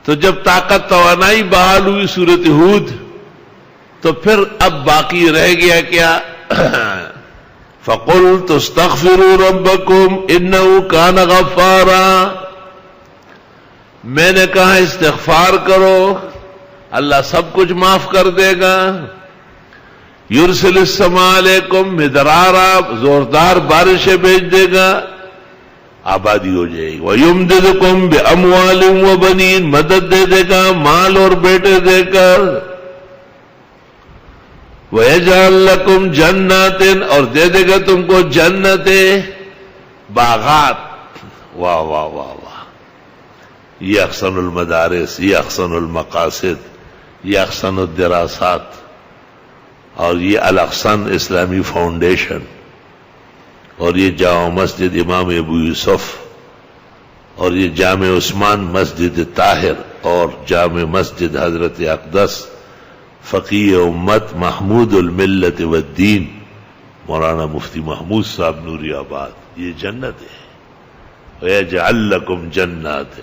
تو جب طاقت توانائی بحال ہوئی سورۃ ہود، تو پھر اب باقی رہ گیا کیا؟ فَقُلْتُ اسْتَغْفِرُوا رَبَّكُمْ إِنَّهُ كَانَ غَفَّارًا، میں نے کہا استغفار کرو، اللہ سب کچھ معاف کر دے گا۔ يُرْسِلِ السَّمَاءَ عَلَيْكُمْ مِدْرَارًا، زوردار بارشیں بھیج دے گا، آبادی ہو جائے گی۔ وَيُمْدِدْكُمْ بِأَمْوَالٍ وَبَنِينَ، مدد دے دے گا مال اور بیٹے دے کر۔ وَيَجْعَلْ لَكُمْ جَنَّاتٍ، اور دے دے گا تم کو جنتیں، باغات۔ واہ واہ واہ واہ، یہ احسن المدارس، یہ احسن المقاصد، یہ احسن الدراسات، اور یہ الاحسن اسلامی فاؤنڈیشن، اور یہ جامع مسجد امام ابو یوسف، اور یہ جامع عثمان مسجد طاہر، اور جامع مسجد حضرت اقدس فقیہ امت محمود الملت والدین مولانا مفتی محمود صاحب نوری آباد، یہ جنت ہے۔ وَيَجْعَلْ لَكُمْ جَنَّاتٍ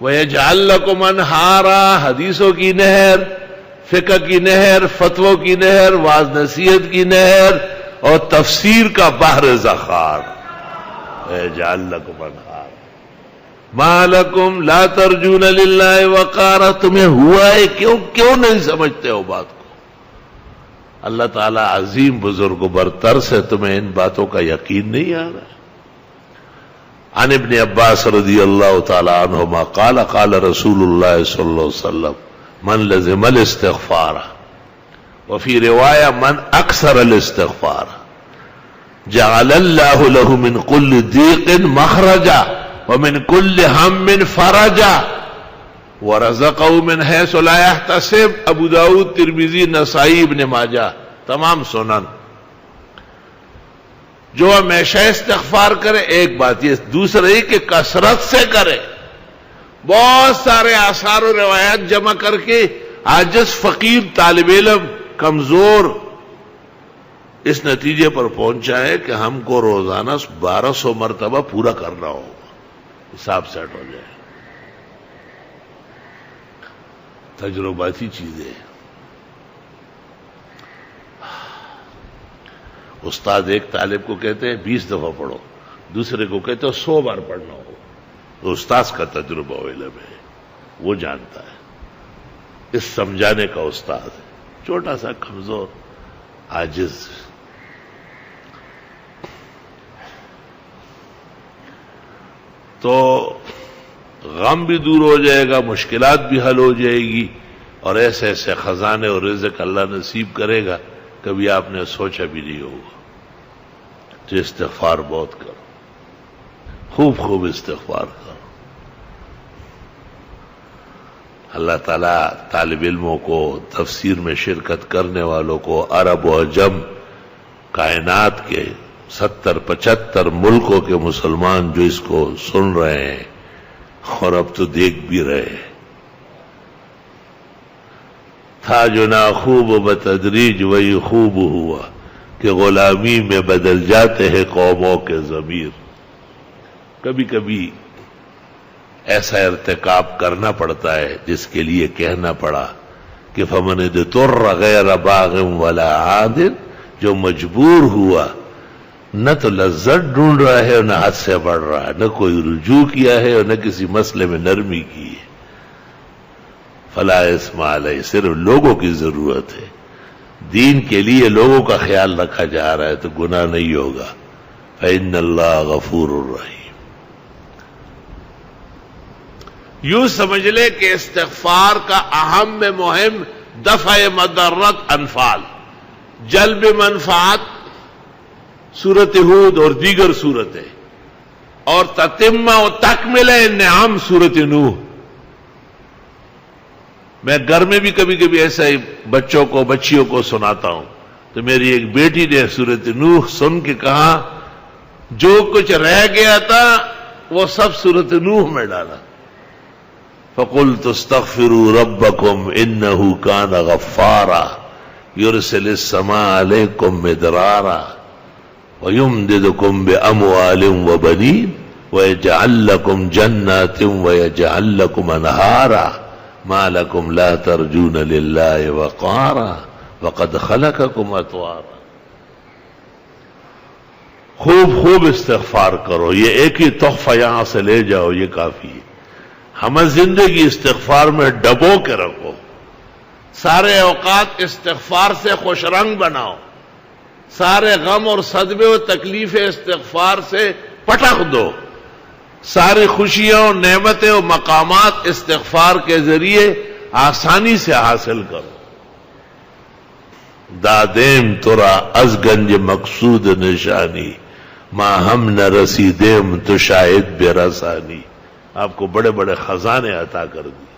وَيَجْعَلْ لَكُمْ أَنْهَارًا، حدیثوں کی نہر، فقہ کی نہر، فتووں کی نہر، واعظ نصیحت کی نہر، اور تفسیر کا بحر ذخار۔ وَيَجْعَلْ لَكُمْ أَنْهَارًا مَا لَكُمْ لَا تَرْجُونَ لِلَّهِ وَقَارًا، تمہیں ہوا ہے کیوں نہیں سمجھتے ہو بات کو؟ اللہ تعالیٰ عظیم بزرگ و برتر سے تمہیں ان باتوں کا یقین نہیں آ رہا؟ عن ابن عباس رضی اللہ تعالی عنہما قال قال رسول اللہ صلی اللہ علیہ وسلم من لزم الاستغفار، وفی روایہ من اکثر الاستغفار جعل اللہ له من كل ضيق مخرجا ومن كل هم فرجا ورزقه من حيث لا يحتسب۔ ابو داؤد، ترمذی، نسائی، ابن ماجہ، تمام سنن۔ جو ہمیشہ استغفار کرے، ایک بات یہ، دوسرا یہ کہ کثرت سے کرے، بہت سارے آثار و روایات جمع کر کے عاجز فقیر طالب علم کمزور اس نتیجے پر پہنچا ہے کہ ہم کو روزانہ 1200 مرتبہ پورا کرنا ہوگا، حساب سیٹ ہو جائے۔ تجرباتی چیزیں، استاد ایک طالب کو کہتے ہیں 20 دفعہ پڑھو، دوسرے کو کہتے ہیں 100 بار پڑھنا ہو، تو استاد کا تجربہ و علم ہے، وہ جانتا ہے، اس سمجھانے کا استاد ہے، چھوٹا سا کمزور عاجز۔ تو غم بھی دور ہو جائے گا، مشکلات بھی حل ہو جائے گی، اور ایسے ایسے خزانے اور رزق اللہ نصیب کرے گا کبھی آپ نے سوچا بھی نہیں ہوگا۔ تو استغفار بہت کرو، خوب خوب استغفار کرو۔ اللہ تعالیٰ طالب علموں کو، تفسیر میں شرکت کرنے والوں کو، عرب و عجم، کائنات کے 70-75 ملکوں کے مسلمان جو اس کو سن رہے ہیں اور اب تو دیکھ بھی رہے ہیں، تھا جو ناخوب بتدریج وہی خوب ہوا کہ غلامی میں بدل جاتے ہیں قوموں کے ضمیر۔ کبھی کبھی ایسا ارتکاب کرنا پڑتا ہے جس کے لیے کہنا پڑا کہ فمن اضطر غیر باغ ولا عاد، جو مجبور ہوا، نہ تو لذت ڈھونڈ رہا ہے اور نہ حد سے بڑھ رہا ہے، نہ کوئی رجوع کیا ہے اور نہ کسی مسئلے میں نرمی کی ہے، فلا اثم علیہ، صرف لوگوں کی ضرورت ہے، دین کے لیے لوگوں کا خیال رکھا جا رہا ہے تو گناہ نہیں ہوگا۔ فإن اللہ غفور الرحیم۔ یوں سمجھ لے کہ استغفار کا اہم میں مہم دفع مضرت انفال، جلب منفعت، سورۃ ہود اور دیگر سورتیں، اور تتمہ و تکملہ نعم سورۃ نوح۔ میں گھر میں بھی کبھی کبھی ایسا ہی بچوں کو، بچیوں کو سناتا ہوں، تو میری ایک بیٹی نے سورۃ نوح سن کے کہا جو کچھ رہ گیا تھا وہ سب سورۃ نوح میں ڈالا۔ فَقُلْتُ اسْتَغْفِرُوا رَبَّكُمْ إِنَّهُ كَانَ غَفَّارًا يُرْسِلِ السَّمَاءَ عَلَيْكُمْ مِدْرَارًا وَيُمْدِدْكُمْ بِأَمْوَالٍ وَبَنِينَ وَيَجْعَلْ لَكُمْ جَنَّاتٍ وَيَجْعَلْ لَكُمْ أَنْهَارًا مَا لَكُمْ لَا تَرْجُونَ لِلَّهِ وَقَارًا وَقَدْ خَلَقَكُمْ أَطْوَارًا۔ خوب استغفار کرو، یہ ایک ہی تحفہ یہاں سے لے جاؤ، یہ کافی ہے۔ ہمیں زندگی استغفار میں ڈبو کے رکھو، سارے اوقات استغفار سے خوش رنگ بناؤ، سارے غم اور صدمے و تکلیفیں استغفار سے پٹخ دو، ساری خوشیاں اور نعمتیں و مقامات استغفار کے ذریعے آسانی سے حاصل کرو۔ دادیم ترا از گنج مقصود نشانی، ماں ہم نہ رسیدیم تو شاہد بے رسانی۔ آپ کو بڑے بڑے خزانے عطا کر دی۔